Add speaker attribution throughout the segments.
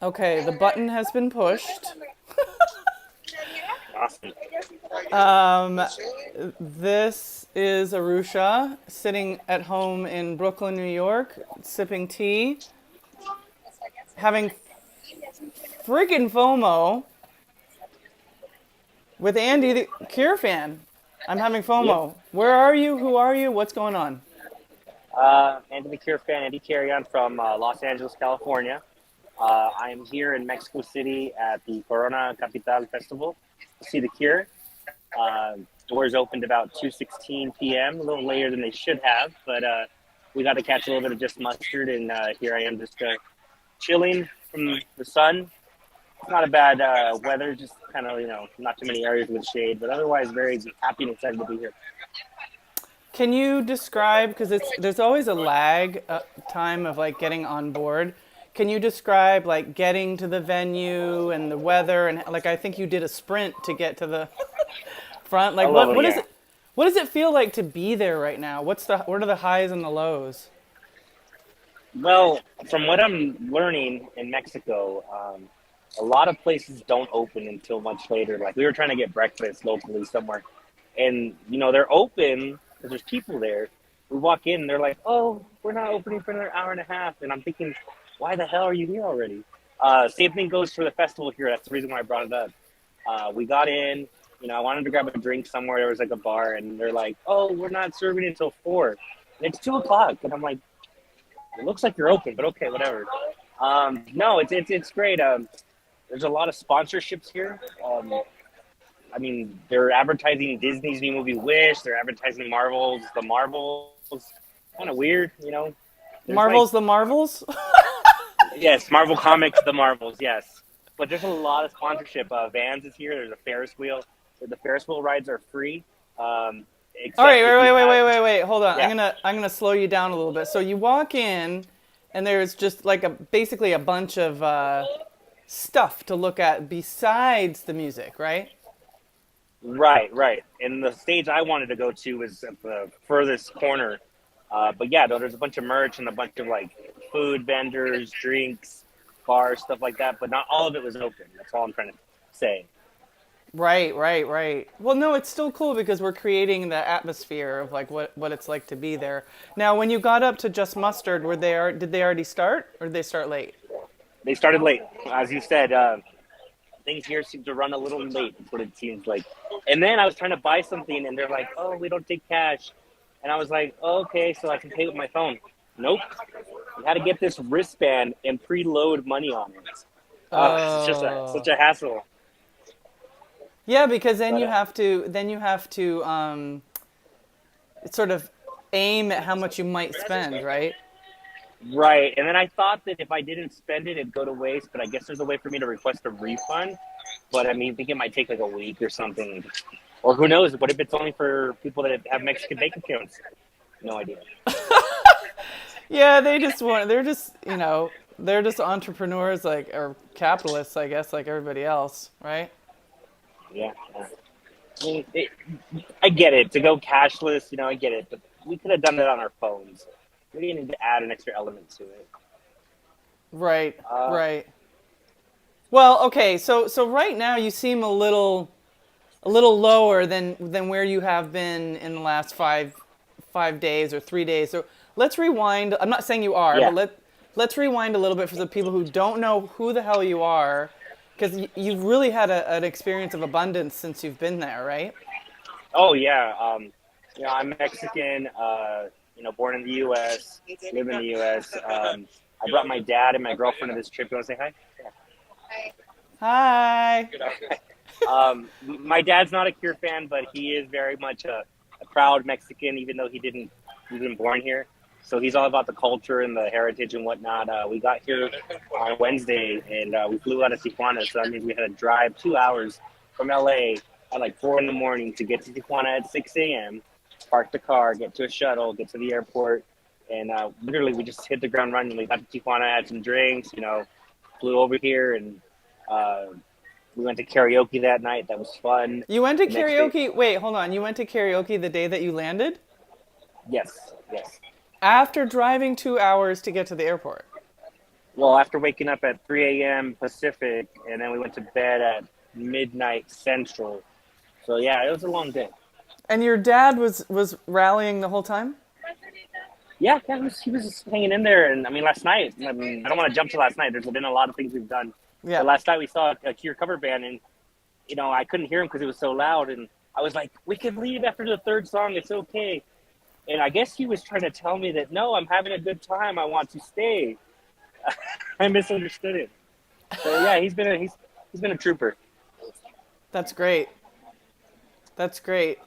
Speaker 1: Okay, the button has been pushed.
Speaker 2: Awesome.
Speaker 1: This is Arusha sitting at home in Brooklyn, New York, sipping tea, having freaking FOMO with Andy, the Cure fan. I'm having
Speaker 2: Yep.
Speaker 1: FOMO. Where are you? Who are you? What's going on?
Speaker 2: Andy Cure fan, Andy Carrion from Los Angeles, California. I am here in Mexico City at the Corona Capital Festival to see The Cure. Doors opened about 2:16 p.m., a little later than they should have, but we got to catch a little bit of just mustard, and here I am just chilling from the sun. It's not a bad weather, just kind of, not too many areas with shade, but otherwise very happy and excited to be here.
Speaker 1: Can you describe, because there's always a lag time of like getting on board. Can you describe like getting to the venue and the weather and like I think you did a sprint to get to the front.
Speaker 2: A
Speaker 1: Like
Speaker 2: little,
Speaker 1: what is
Speaker 2: yeah.
Speaker 1: it? What does it feel like to be there right now? What are the highs and the lows?
Speaker 2: Well, from what I'm learning in Mexico, a lot of places don't open until much later. Like we were trying to get breakfast locally somewhere, and they're open because there's people there. We walk in, and they're like, "Oh, we're not opening for another hour and a half," and I'm thinking, "Why the hell are you here already?" Same thing goes for the festival here. That's the reason why I brought it up. We got in. I wanted to grab a drink somewhere. There was like a bar, and they're like, "Oh, we're not serving until 4." And it's 2 o'clock, and I'm like, it looks like you're open, but okay, whatever. No, it's great. There's a lot of sponsorships here. I mean, they're advertising Disney's new movie Wish. They're advertising Marvel's The Marvels. Kind of weird. There's like,
Speaker 1: Marvels the Marvels?
Speaker 2: yes, Marvel Comics The Marvels, yes. But there's a lot of sponsorship. Vans is here. There's a Ferris wheel. The Ferris wheel rides are free,
Speaker 1: All right,
Speaker 2: except if you have,
Speaker 1: wait. Hold on.
Speaker 2: yeah.
Speaker 1: I'm gonna slow you down a little bit. So you walk in, and there's just like basically a bunch of stuff to look at besides the music, right?
Speaker 2: Right, right. And the stage I wanted to go to was at the furthest corner. But yeah, no, there's a bunch of merch and a bunch of like food vendors, drinks, bars, stuff like that. But not all of it was open. That's all I'm trying to say.
Speaker 1: Right. Well, no, it's still cool because we're creating the atmosphere of like what it's like to be there. Now, when you got up to Just Mustard, did they already start or did they start late?
Speaker 2: They started late, as you said. Things here seem to run a little late. That's what it seems like. And then I was trying to buy something, and they're like, "Oh, we don't take cash." And I was like, oh, "Okay, so I can pay with my phone." Nope. You had to get this wristband and preload money on it. It's just such
Speaker 1: Oh.
Speaker 2: a hassle.
Speaker 1: Yeah, because then
Speaker 2: But
Speaker 1: you have to sort of aim at how much you might spend, right?
Speaker 2: right, and then I thought that if I didn't spend it, it'd go to waste. But I guess there's a way for me to request a refund. But I mean, I think it might take like a week or something. Or who knows? What if it's only for people that have Mexican bank accounts? No idea.
Speaker 1: Yeah, they just want they're just entrepreneurs like or capitalists, I guess, like everybody else, right?
Speaker 2: Yeah. I mean, I get it. To go cashless, I get it. But we could have done that on our phones. We didn't need to add an extra element to it.
Speaker 1: Right,
Speaker 2: Uh,
Speaker 1: right. Well, okay, so right now you seem a little lower than where you have been in the last five days or 3 days. So let's rewind. I'm not saying you are, but
Speaker 2: yeah.
Speaker 1: let's rewind a little bit for the people who don't know who the hell you are, because you've really had an experience of abundance since you've been there, right?
Speaker 2: Oh, yeah. I'm Mexican. Born in the U.S., live in the U.S. I brought my dad and my girlfriend to this trip. You want to say hi?
Speaker 1: Hi.
Speaker 2: My dad's not a Cure fan, but he is very much a proud Mexican, even though he wasn't born here. So he's all about the culture and the heritage and whatnot. We got here on Wednesday, and we flew out of Tijuana, so that means we had to drive 2 hours from LA at like 4 in the morning to get to Tijuana at 6 a.m. Park the car, get to a shuttle, get to the airport, and literally we just hit the ground running. We got to Tijuana, had some drinks, flew over here, and uh, we went to karaoke that night. That was fun.
Speaker 1: You went to
Speaker 2: The next day,
Speaker 1: karaoke. Wait, hold on. You went to karaoke the day that you landed?
Speaker 2: yes, yes.
Speaker 1: After driving 2 hours to get to the airport.
Speaker 2: Well, after waking up at 3 a.m. Pacific, and then we went to bed at midnight Central. So yeah, it was a long day.
Speaker 1: And your dad was rallying the whole time?
Speaker 2: Yeah, yeah, he was just hanging in there. And I mean, last night, I mean, I don't want to jump to last night. There's been a lot of things we've done.
Speaker 1: Yeah.
Speaker 2: But last night we saw a Cure cover band, and I couldn't hear him because it was so loud. And I was like, we can leave after the third song. It's okay. And I guess he was trying to tell me that, no, I'm having a good time. I want to stay. I misunderstood it. So yeah, he's been a trooper.
Speaker 1: That's great. That's great.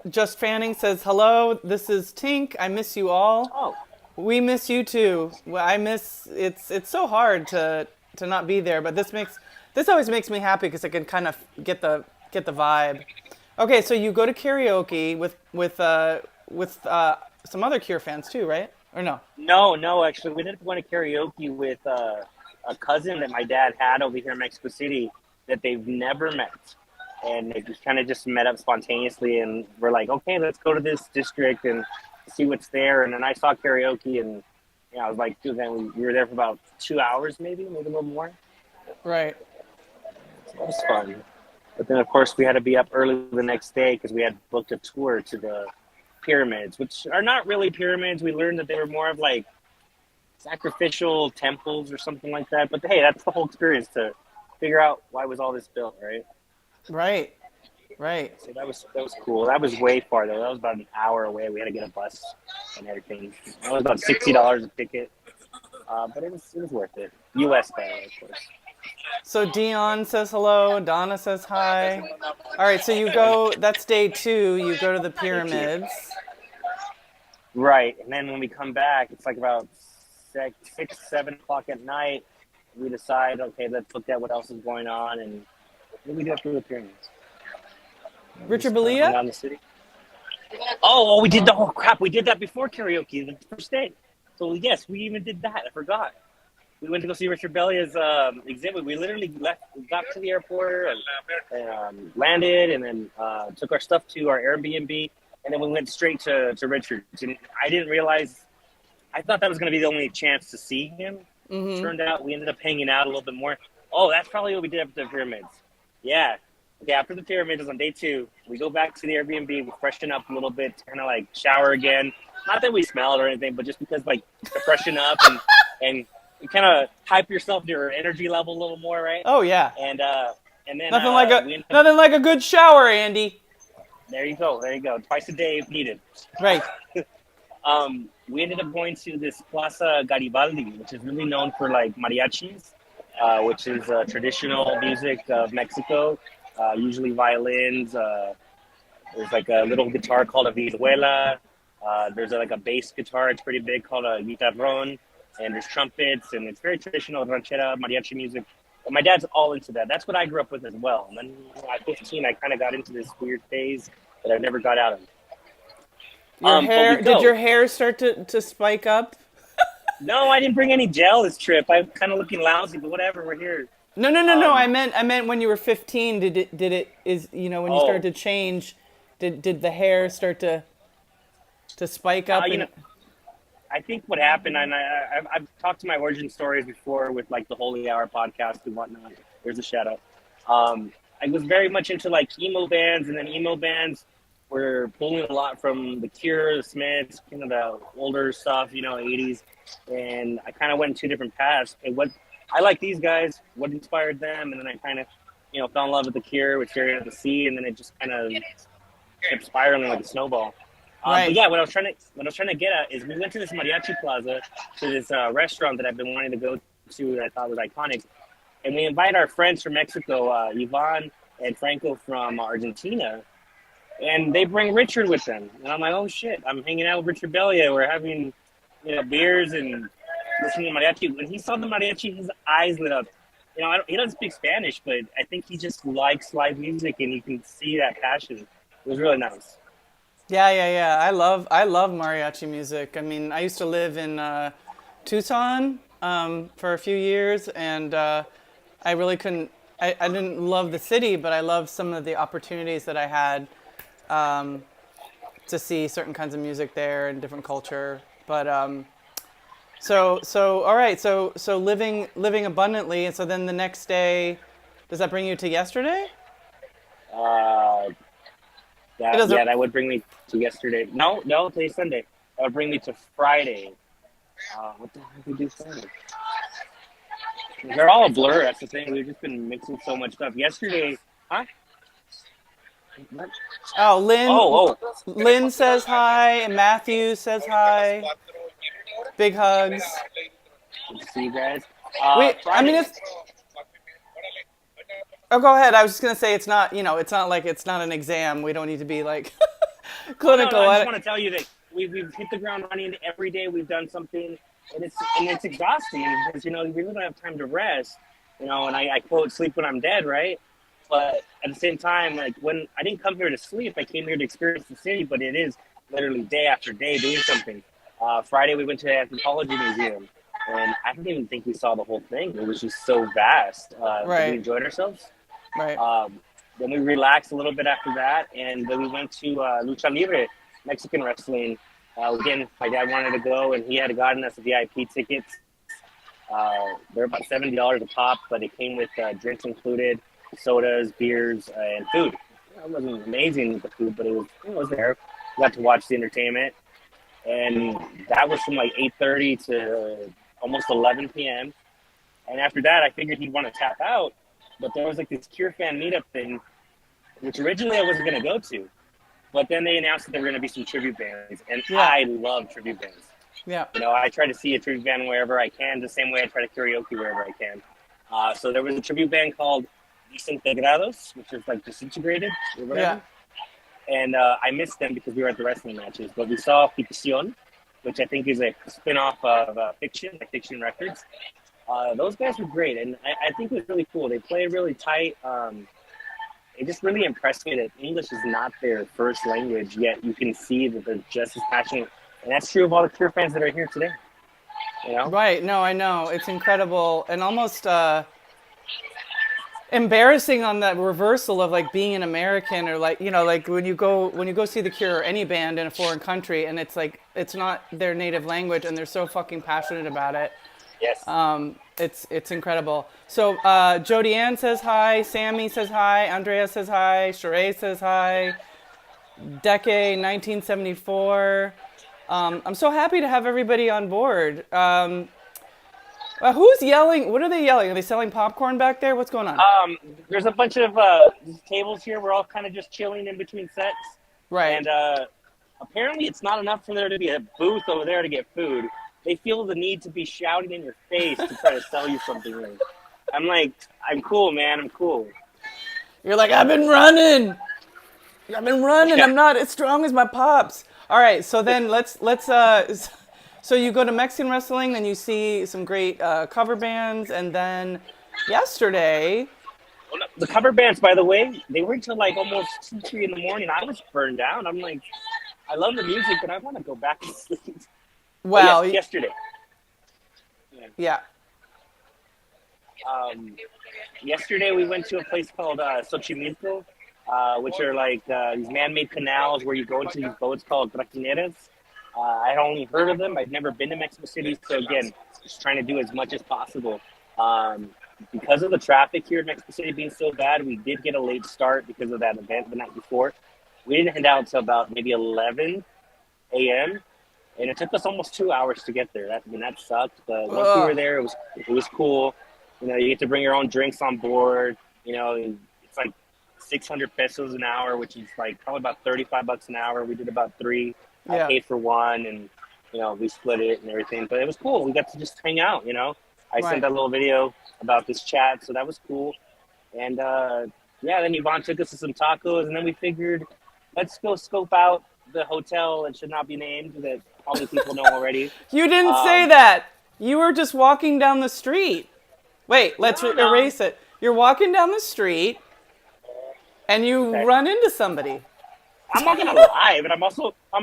Speaker 1: Just Fanning says, hello, this is Tink. I miss you all.
Speaker 2: Oh,
Speaker 1: We miss you too. Well, I miss, it's so hard to not be there, but this always makes me happy because I can kind of get the vibe. Okay, so you go to karaoke with some other Cure fans too, right? Or no?
Speaker 2: no, no, actually, we ended up going to karaoke with a cousin that my dad had over here in Mexico City that they've never met. And they just met up spontaneously, and we're like, okay, let's go to this district and see what's there. And then I saw karaoke, and I was like, dude, then we were there for about 2 hours, maybe a little more.
Speaker 1: Right.
Speaker 2: So that was fun. But then, of course, we had to be up early the next day because we had booked a tour to the pyramids, which are not really pyramids. We learned that they were more of like sacrificial temples or something like that. But hey, that's the whole experience, to figure out why was all this built, right?
Speaker 1: Right. Right.
Speaker 2: So that was cool. That was way far though. That was about an hour away. We had to get a bus and everything. That was about $60 a ticket, but it was worth it. U.S. by the way, of course.
Speaker 1: So Dion says hello. Donna says hi. All right, so you go, that's day 2. You go to the pyramids.
Speaker 2: Right, and then when we come back, it's like about 6, 7 o'clock at night. We decide, okay, let's look at what else is going on, and what do we do after the pyramids?
Speaker 1: Richard
Speaker 2: Hang
Speaker 1: Belia?
Speaker 2: out in the city. Oh, we did the whole crap. We did that before karaoke, the first day. So yes, we even did that. I forgot. We went to go see Richard Bellia's exhibit. We literally got to the airport and landed, and then took our stuff to our Airbnb, and then we went straight to Richard's. And I didn't realize. I thought that was going to be the only chance to see him.
Speaker 1: Mm-hmm.
Speaker 2: Turned out we ended up hanging out a little bit more. Oh, that's probably what we did after the pyramids. Yeah. Okay, after the pyramids on day 2, we go back to the Airbnb, we freshen up a little bit, kind of like shower again. Not that we smelled or anything, but just because like to freshen up and you kind of hype yourself to your energy level a little more, right?
Speaker 1: Oh yeah.
Speaker 2: And then
Speaker 1: nothing like a good shower, Andy.
Speaker 2: There you go. Twice a day if needed.
Speaker 1: Right.
Speaker 2: We ended up going to this Plaza Garibaldi, which is really known for like mariachis, which is traditional music of Mexico. Usually violins. There's like a little guitar called a vihuela. There's like a bass guitar. It's pretty big called a guitarrón. And there's trumpets, and it's very traditional ranchera mariachi music. And my dad's all into that. That's what I grew up with as well. And then at 15, I kind of got into this weird phase that I never got out of.
Speaker 1: Did your hair start to spike up?
Speaker 2: No, I didn't bring any gel this trip. I'm kind of looking lousy, but whatever. We're here.
Speaker 1: No. I meant when you were 15. When you started to change, did the hair start to spike up?
Speaker 2: I think what happened, and I've talked to my origin stories before with like the Holy Hour podcast and whatnot. There's a shout out. I was very much into like emo bands, and then emo bands were pulling a lot from the Cure, the Smiths, kind of the older stuff, 80s. And I kind of went in 2 different paths. And what I like these guys, what inspired them, and then I kind of, fell in love with the Cure, with Cherry at the Sea, and then it just kind of kept spiraling like a snowball.
Speaker 1: Right.
Speaker 2: But yeah, what I was trying to get at is we went to this mariachi plaza, to this restaurant that I've been wanting to go to that I thought was iconic, and we invite our friends from Mexico, Ivan and Franco from Argentina, and they bring Richard with them, and I'm like, oh shit, I'm hanging out with Richard Belia. We're having beers and listening to mariachi. When he saw the mariachi, his eyes lit up. He doesn't speak Spanish, but I think he just likes live music, and you can see that passion. It was really nice.
Speaker 1: Yeah. I love mariachi music. I mean, I used to live in Tucson for a few years, and I really couldn't. I didn't love the city, but I loved some of the opportunities that I had to see certain kinds of music there and different culture. But All right. So living abundantly, and so then the next day, does that bring you to yesterday?
Speaker 2: Uh,
Speaker 1: It
Speaker 2: that
Speaker 1: doesn't.
Speaker 2: yeah, that would bring me to yesterday. No, no, today's Sunday. That would bring me to Friday. What the heck did we do Friday? They're all a blur. That's the thing. We've just been mixing so much stuff. Yesterday, huh? What?
Speaker 1: Oh,
Speaker 2: Oh, oh.
Speaker 1: Lynn says hi, and Matthew says hi. Big hugs.
Speaker 2: Good to see you guys.
Speaker 1: I mean,
Speaker 2: Friday.
Speaker 1: it's. Oh, go ahead. I was just gonna say it's not. It's not like it's not an exam. We don't need to be like
Speaker 2: Oh no, no.
Speaker 1: clinical
Speaker 2: I
Speaker 1: at
Speaker 2: just
Speaker 1: it.
Speaker 2: want to tell you that we've hit the ground running every day. We've done something, and it's exhausting because we really don't have time to rest. And I quote sleep when I'm dead, right? But at the same time, like when I didn't come here to sleep, I came here to experience the city. But it is literally day after day doing something. Friday we went to the anthropology museum, and I don't even think we saw the whole thing. It was just so vast, but we
Speaker 1: Right.
Speaker 2: enjoyed ourselves.
Speaker 1: Right.
Speaker 2: Um, then we relaxed a little bit after that, and then we went to Lucha Libre, Mexican wrestling. Again, my dad wanted to go, and he had gotten us VIP tickets. They're about $70 a pop, but it came with drinks included, sodas, beers, and food. It wasn't amazing the food, but it was there. We got to watch the entertainment, and that was from like 8:30 to almost 11 p.m. And after that, I figured he'd want to tap out, but there was like this Cure fan meetup thing, which originally I wasn't going to go to. But then they announced that there were going to be some tribute bands, and
Speaker 1: Yeah.
Speaker 2: I love tribute bands.
Speaker 1: Yeah.
Speaker 2: I try to see a tribute band wherever I can, the same way I try to karaoke wherever I can. So there was a tribute band called Desintegrados, which is like disintegrated or
Speaker 1: Yeah.
Speaker 2: whatever. And I missed them because we were at the wrestling matches. But we saw Ficción, which I think is a spin-off of Fiction, like Fiction Records. Those guys were great, and I think it was really cool. They played really tight. It just really impressed me that English is not their first language, yet you can see that they're just as passionate. And that's true of all the Cure fans that are here today. You know?
Speaker 1: Right. No, I know. It's incredible and almost embarrassing on that reversal of like being an American or like like when you go see the Cure or any band in a foreign country and it's like it's not their native language and they're so fucking passionate about it.
Speaker 2: Yes.
Speaker 1: It's incredible. So Jody Ann says hi, Sammy says hi, Andrea says hi, Sheree says hi, Decade 1974. I'm so happy to have everybody on board. Who's yelling? What are they yelling? Are they selling popcorn back there? What's going on?
Speaker 2: There's a bunch of tables here. We're all kind of just chilling in between sets.
Speaker 1: Right.
Speaker 2: And apparently it's not enough for there to be a booth over there to get food. They feel the need to be shouting in your face to try to sell you something. I'm like, I'm cool, man. I'm cool.
Speaker 1: You're like, I've been running. I've been running.
Speaker 2: Yeah.
Speaker 1: I'm not as strong as my pops. All right, so then let's so you go to Mexican wrestling, then you see some great cover bands, and then yesterday,
Speaker 2: Well, no, the cover bands, by the way, they were until like almost 2, 3 in the morning. I was burned out. I'm like, I love the music, but I want to go back and sleep. Oh, yes,
Speaker 1: well,
Speaker 2: yesterday. Yeah.
Speaker 1: yeah,
Speaker 2: Um, Yesterday we went to a place called Xochimilco, which are like these man-made canals where you go into these boats called trajineras. I'd only heard of them. I'd never been to Mexico City, so again, just trying to do as much as possible. Because of the traffic here in Mexico City being so bad, we did get a late start because of that event the night before. We didn't head out until about maybe 11 a.m. and it took us almost 2 hours to get there. That sucked. But once we were
Speaker 1: ugh,
Speaker 2: there, it was cool. You get to bring your own drinks on board. It's like 600 pesos an hour, which is like probably about 35 bucks an hour. We did about three. I
Speaker 1: yeah,
Speaker 2: paid for one, and we split it and everything. But it was cool. We got to just hang out. I sent
Speaker 1: right.
Speaker 2: that little video about this chat, so that was cool. And yeah, then Yvonne took us to some tacos, and then we figured, let's go scope out the hotel that should not be named that probably people know already.
Speaker 1: You didn't say
Speaker 2: Um,
Speaker 1: that. You were just walking down the street. Wait, let's
Speaker 2: no, no.
Speaker 1: erase it. You're walking down the street and you
Speaker 2: Okay.
Speaker 1: run into somebody.
Speaker 2: I'm not gonna lie, but I'm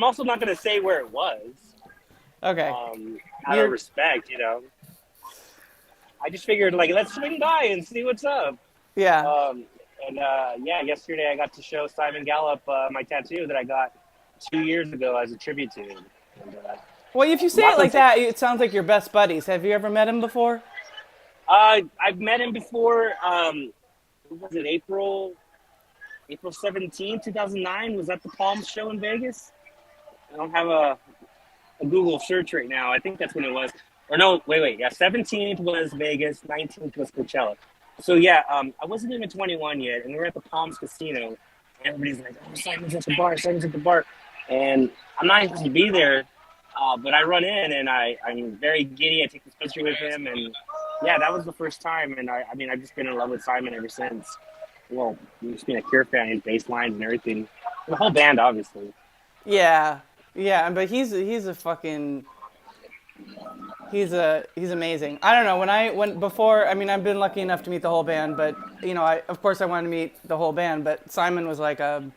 Speaker 2: also not gonna say where it was.
Speaker 1: Okay,
Speaker 2: Out of
Speaker 1: you're
Speaker 2: respect. I just figured like let's swing by and see what's up.
Speaker 1: yeah.
Speaker 2: Um, and yeah, yesterday I got to show Simon Gallup my tattoo that I got 2 years ago as a tribute to him. And
Speaker 1: Well, if you
Speaker 2: I'm
Speaker 1: say
Speaker 2: not
Speaker 1: it
Speaker 2: gonna
Speaker 1: like
Speaker 2: say.
Speaker 1: that, it sounds like you're best buddies. Have you ever met him before?
Speaker 2: I've met him before. Was it April 17, 2009? Was that the Palms show in Vegas? I don't have a Google search right now. I think that's when it was. Or no, wait. Yeah, 17th was Vegas, 19th was Coachella. So yeah, I wasn't even 21 yet, and we were at the Palms Casino. And everybody's like, "Oh, Simon's at the bar. Simon's at the bar," and I'm not supposed to be there. But I run in and I'm very giddy. I take this picture with him, and yeah, that was the first time. And I mean, I've just been in love with Simon ever since. Well, just being a Cure fan, his bass lines and everything, the whole band, obviously.
Speaker 1: Yeah, yeah, but he's a fucking he's amazing. I don't know when before. I mean, I've been lucky enough to meet the whole band, but I of course I wanted to meet the whole band. But Simon was like a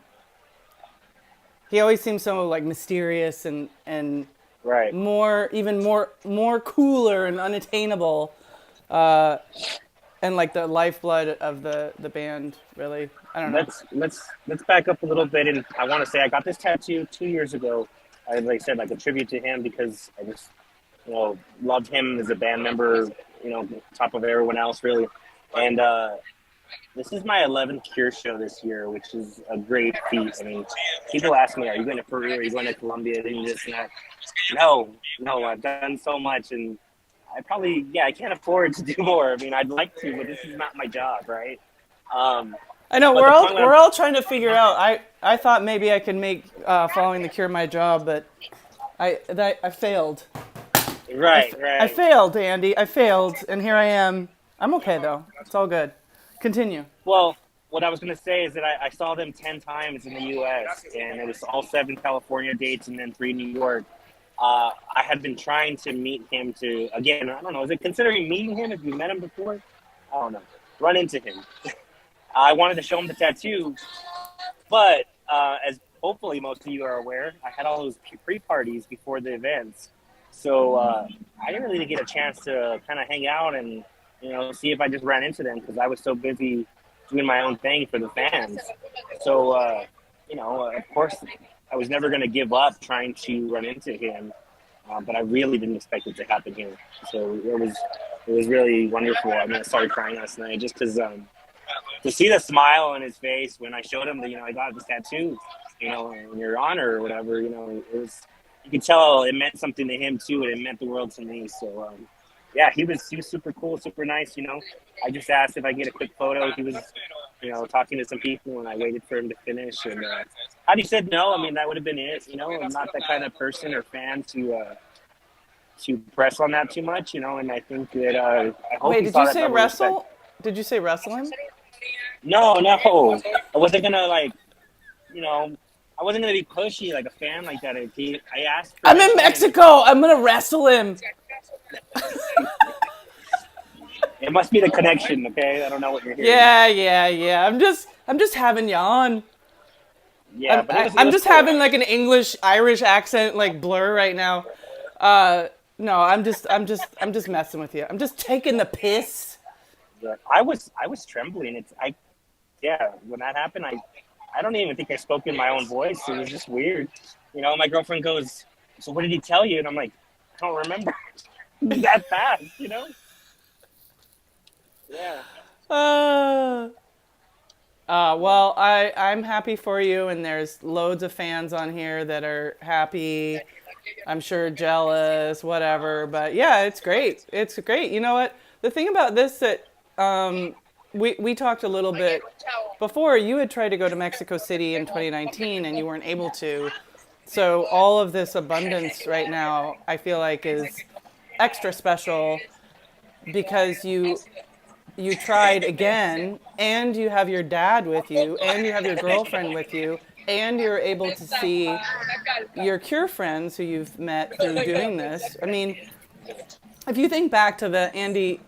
Speaker 1: he always seemed so like mysterious and
Speaker 2: Right.
Speaker 1: more cooler and unattainable, uh, and like the lifeblood of the band. Really, I don't know.
Speaker 2: Let's back up a little bit, and I want to say I got this tattoo 2 years ago. I like I said, like a tribute to him because I just loved him as a band member. Top of everyone else really, and this is my 11th Cure show this year, which is a great feat. I mean, people ask me, "Are you going to Peru? Are you going to Colombia?" And this and that. No, no, I've done so much, and I can't afford to do more. I mean, I'd like to, but this is not my job, right? Um,
Speaker 1: I know
Speaker 2: but the point when
Speaker 1: we're
Speaker 2: I'm
Speaker 1: all trying to figure out. I thought maybe I could make following the Cure my job, but I failed.
Speaker 2: right,
Speaker 1: I
Speaker 2: right.
Speaker 1: failed, Andy. I failed, and here I am. I'm okay though. It's all good. Continue.
Speaker 2: Well, what I was going to say is that I saw them 10 times in the U.S., and it was all 7 California dates and then 3 New York. I had been trying to meet him to, again, I don't know, is it considering meeting him if you met him before? I don't know. Run into him. I wanted to show him the tattoo, but as hopefully most of you are aware, I had all those pre-parties before the events. So I didn't really get a chance to kind of hang out and, see if I just ran into them because I was so busy doing my own thing for the fans. So, of course, I was never going to give up trying to run into him, but I really didn't expect it to happen here. So it was really wonderful. I mean, I started crying last night just because to see the smile on his face when I showed him that I got this tattoo, in your honor or whatever. It was you could tell it meant something to him too, and it meant the world to me. So yeah, he was super cool, super nice. I just asked if I get a quick photo. He was talking to some people, and I waited for him to finish. And had he said no, I mean that would have been it. I'm not that kind of person or fan to press on that too much. And I think that I hope
Speaker 1: Wait,
Speaker 2: he
Speaker 1: did
Speaker 2: saw
Speaker 1: you
Speaker 2: that
Speaker 1: say
Speaker 2: level of respect.
Speaker 1: wrestle? Did you say wrestle him?
Speaker 2: No, no, I wasn't gonna you know, I wasn't gonna be pushy like a fan like that. I asked
Speaker 1: I'm in
Speaker 2: permission, and
Speaker 1: Mexico. I'm gonna wrestle him.
Speaker 2: it must be the connection. Okay, I don't know what you're hearing.
Speaker 1: Yeah. I'm just having yawn.
Speaker 2: Yeah, but it
Speaker 1: I'm
Speaker 2: was
Speaker 1: just
Speaker 2: cool.
Speaker 1: having like an English Irish accent like blur right now. No, I'm just messing with you. I'm just taking the piss.
Speaker 2: Yeah, I was trembling. Yeah, when that happened, I don't even think I spoke in my own voice. It was just weird. My girlfriend goes, "So what did he tell you?" And I'm like, "I don't remember that fast." Yeah.
Speaker 1: Uh, well, I'm happy for you, and there's loads of fans on here that are happy. I'm sure jealous, whatever. But yeah, it's great. It's great. You know what? The thing about this that we talked a little bit before. You had tried to go to Mexico City in 2019, and you weren't able to. So all of this abundance right now, I feel like, is extra special because you tried again, and you have your dad with you, and you have your girlfriend with you, and you're able to see your Cure friends who you've met through doing this. I mean, if you think back to the Andy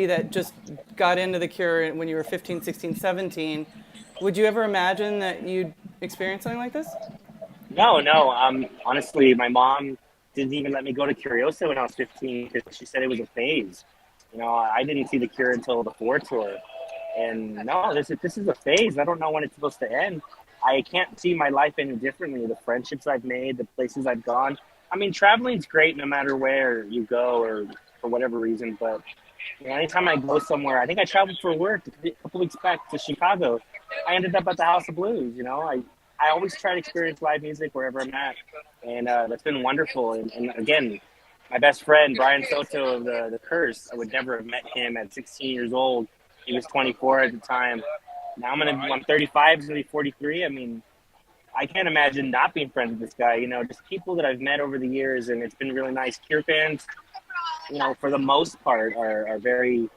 Speaker 1: that just got into the Cure when you were 15, 16, 17, would you ever imagine that you'd experience something like this?
Speaker 2: No, no. Honestly, my mom didn't even let me go to Curiosa when I was 15 because she said it was a phase. I didn't see the Cure until the Four tour, and no, this is a phase. I don't know when it's supposed to end. I can't see my life any differently. The friendships I've made, the places I've gone. I mean, traveling's great no matter where you go or for whatever reason. But you know, anytime I go somewhere, I think I traveled for work a couple weeks back to Chicago. I ended up at the House of Blues. You know, I always try to experience live music wherever I'm at, and that's been wonderful. And again, my best friend Brian Soto of the Curse, I would never have met him at 16 years old. He was 24 at the time. Now I'm 35, he's gonna be 43. I mean, I can't imagine not being friends with this guy. You know, just people that I've met over the years, and it's been really nice. Cure fans, you know, for the most part, are very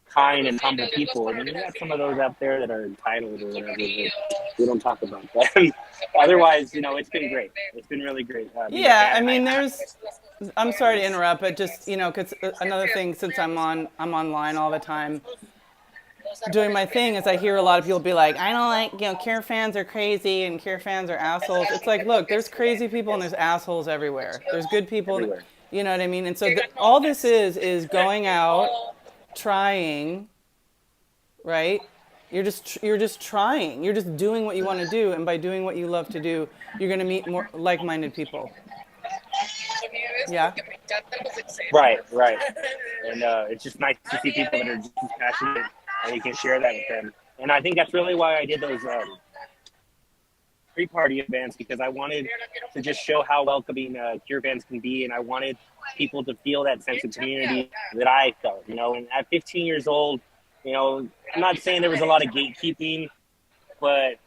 Speaker 2: kind and humble people. I mean, you got some of those out there that are entitled or whatever. But we don't talk about that. Otherwise, you know, it's been great. It's been really great. Being a
Speaker 1: Yeah, I
Speaker 2: fan.
Speaker 1: mean, I'm sorry to interrupt, but just because another thing, since I'm online all the time doing my thing, is I hear a lot of people be like, I don't like, Cure fans are crazy and Cure fans are assholes. It's like, look, there's crazy people and there's assholes everywhere. There's good people,
Speaker 2: Everywhere.
Speaker 1: you know what I mean? And so all this is going out, trying, right? You're just trying. You're just doing what you want to do, and by doing what you love to do, you're going to meet more like-minded people. Yeah.
Speaker 2: Right, right. And it's just nice to see people that are just as passionate and you can share that with them. And I think that's really why I did those pre-party events, because I wanted to just show how welcoming Cure fans can be, and I wanted people to feel that sense of community that I felt, you know. And at 15 years old, you know, I'm not saying there was a lot of gatekeeping, but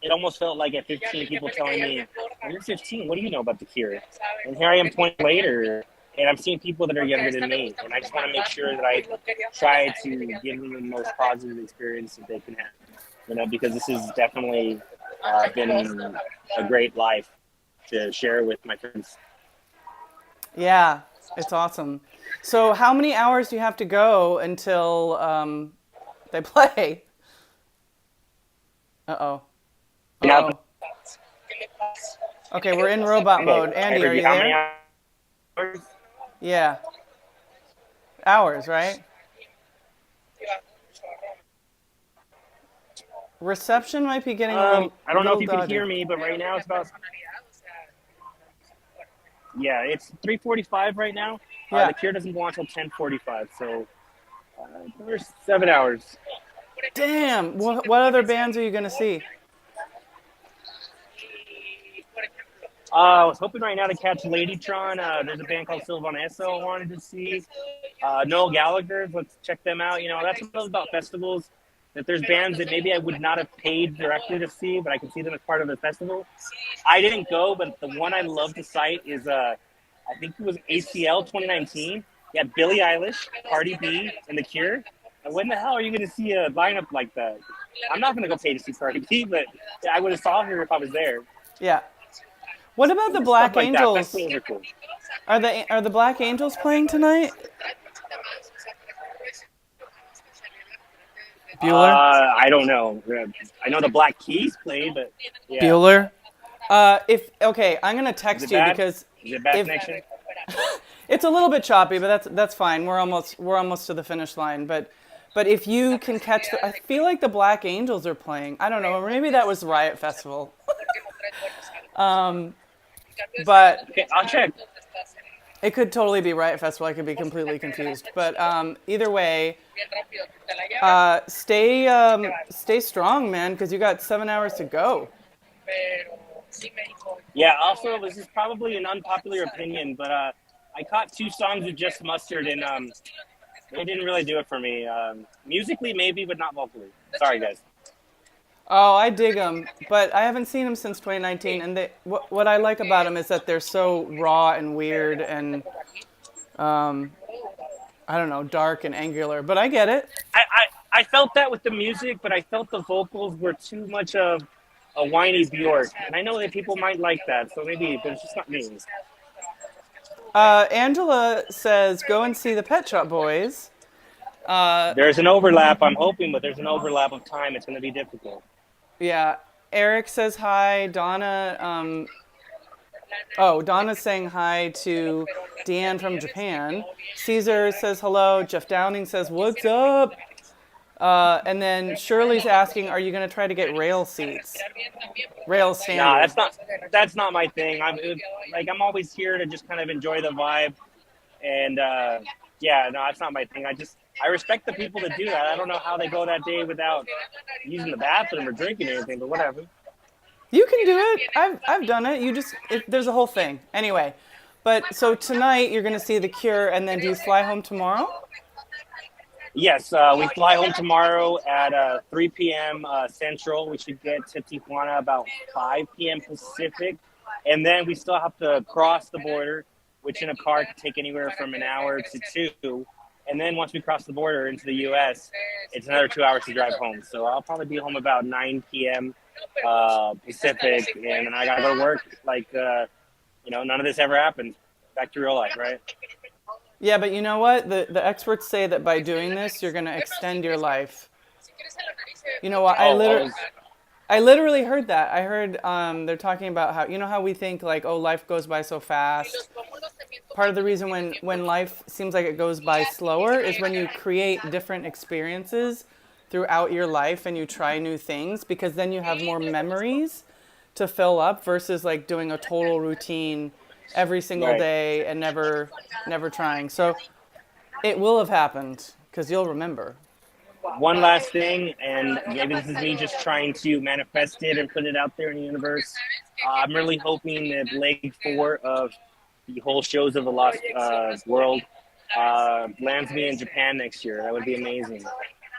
Speaker 2: it almost felt like at 15, people telling me, "When you're 15, what do you know about the Cure?" And here I am 20 later, and I'm seeing people that are younger than me, and I just want to make sure that I try to give them the most positive experience that they can have, you know, because this has definitely been a great life to share with my friends.
Speaker 1: Yeah, it's awesome. So how many hours do you have to go until they play? Uh-oh.
Speaker 2: Now,
Speaker 1: Uh-oh. Okay, we're in robot mode. Andy, are you
Speaker 2: how many
Speaker 1: there?
Speaker 2: hours?
Speaker 1: Yeah. Hours, right? Reception might be getting
Speaker 2: I don't know if
Speaker 1: little
Speaker 2: you can
Speaker 1: dodgy.
Speaker 2: hear me, but right now it's about, yeah, it's 3:45 right now.
Speaker 1: Yeah.
Speaker 2: The Cure doesn't go on until 10:45, so there's 7 hours.
Speaker 1: Damn. What other bands are you going to see?
Speaker 2: I was hoping right now to catch Ladytron. There's a band called Sylvanesso I wanted to see. Noel Gallagher's, let's check them out. You know, that's what I love about festivals, that there's bands that maybe I would not have paid directly to see, but I can see them as part of the festival. I didn't go, but the one I love to cite is, I think it was ACL 2019. Yeah, Billie Eilish, Cardi B, and The Cure. And when the hell are you going to see a lineup like that? I'm not going to go pay to see Cardi B, but I would have saw her if I was there.
Speaker 1: Yeah. What about the
Speaker 2: Stuff
Speaker 1: Black
Speaker 2: like that.
Speaker 1: Angels?
Speaker 2: Festivals are cool.
Speaker 1: Are the Black Angels playing tonight? Bueller?
Speaker 2: I don't know. I know the Black Keys played, but yeah.
Speaker 1: Bueller? I'm gonna
Speaker 2: Is
Speaker 1: text
Speaker 2: it
Speaker 1: you
Speaker 2: bad?
Speaker 1: because
Speaker 2: Is it bad
Speaker 1: if
Speaker 2: connection?
Speaker 1: it's a little bit choppy, but that's fine. We're almost to the finish line. But if you can catch I feel like the Black Angels are playing. I don't know. Or maybe that was Riot Festival. But
Speaker 2: Okay, I'll check.
Speaker 1: it could totally be Riot Festival. I could be completely confused. But either way, stay strong, man, because you got 7 hours to go.
Speaker 2: Yeah, also, this is probably an unpopular opinion, but I caught 2 songs with Just Mustard, and they didn't really do it for me. Musically, maybe, but not vocally. Sorry, guys.
Speaker 1: Oh, I dig them, but I haven't seen them since 2019. And what I like about them is that they're so raw and weird and I don't know, dark and angular. But I get it.
Speaker 2: I felt that with the music, but I felt the vocals were too much of a whiny Bjork. And I know that people might like that, so maybe, but it's just not me.
Speaker 1: Angela says, go and see the Pet Shop Boys.
Speaker 2: There's an overlap, I'm hoping, but there's an overlap of time. It's going to be difficult.
Speaker 1: Yeah. Eric says hi. Donna, Donna's saying hi to Deanne from Japan. Caesar says hello. Jeff Downing says, what's up? And then Shirley's asking, are you going to try to get rail seats? Rail
Speaker 2: Nah,
Speaker 1: standing.
Speaker 2: that's not my thing. I'm always here to just kind of enjoy the vibe, and yeah, no, that's not my thing. I respect the people that do that. I don't know how they go that day without using the bathroom or drinking anything, but whatever.
Speaker 1: You can do it. I've done it. There's a whole thing. Anyway, but so tonight you're going to see The Cure, and then do you fly home tomorrow?
Speaker 2: Yes, we fly home tomorrow at 3 p.m. Central. We should get to Tijuana about 5 p.m. Pacific. And then we still have to cross the border, which in a car could take anywhere from an hour to two. And then once we cross the border into the U.S., it's another 2 hours to drive home. So I'll probably be home about 9 p.m. Pacific. And then I got to go to work none of this ever happened. Back to real life, right?
Speaker 1: Yeah, but you know what? The experts say that by doing this, you're going to extend your life. You know what? I literally heard that. I heard they're talking about how we think like, oh, life goes by so fast. Part of the reason when life seems like it goes by slower is when you create different experiences throughout your life and you try new things, because then you have more memories to fill up versus like doing a total routine every single
Speaker 2: Right.
Speaker 1: day and never trying. So it will have happened because you'll remember.
Speaker 2: One last thing, and maybe this is me just trying to manifest it and put it out there in the universe. I'm really hoping that leg 4 of the whole shows of the Lost World lands me in Japan next year. That would be amazing.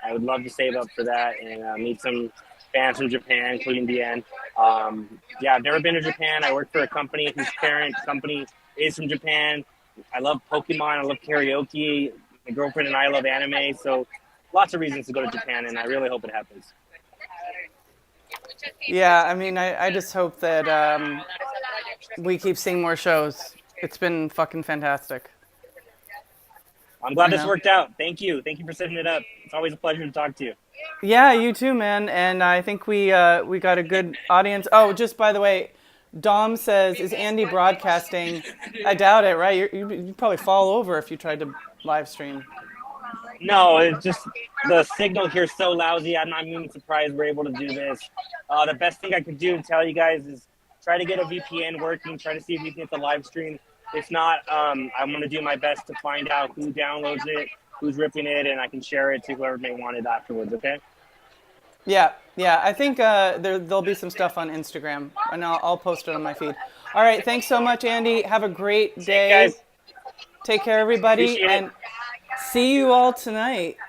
Speaker 2: I would love to save up for that and meet some fans from Japan, including Deanne. Yeah, I've never been to Japan. I work for a company whose parent company is from Japan. I love Pokemon. I love karaoke. My girlfriend and I love anime. So lots of reasons to go to Japan, and I really hope it happens.
Speaker 1: Yeah, I mean, I just hope that we keep seeing more shows. It's been fucking fantastic.
Speaker 2: I'm glad
Speaker 1: You
Speaker 2: this
Speaker 1: know?
Speaker 2: worked out. Thank you. Thank you for setting it up. It's always a pleasure to talk to you.
Speaker 1: Yeah, you too, man. And I think we got a good audience. Oh, just by the way, Dom says, "Is Andy broadcasting?" I doubt it, right? You'd probably fall over if you tried to live stream.
Speaker 2: No, it's just the signal here is so lousy. I'm not even surprised we're able to do this. The best thing I could do to tell you guys is try to get a VPN working, try to see if you can get the live stream. If not, I'm going to do my best to find out who downloads it, who's ripping it, and I can share it to whoever may want it afterwards, okay?
Speaker 1: Yeah, yeah. I think there'll be some stuff on Instagram, and I'll post it on my feed. All right, thanks so much, Andy. Have a great
Speaker 2: See you
Speaker 1: day.
Speaker 2: guys.
Speaker 1: Take care, everybody,
Speaker 2: Appreciate it.
Speaker 1: and see you all tonight.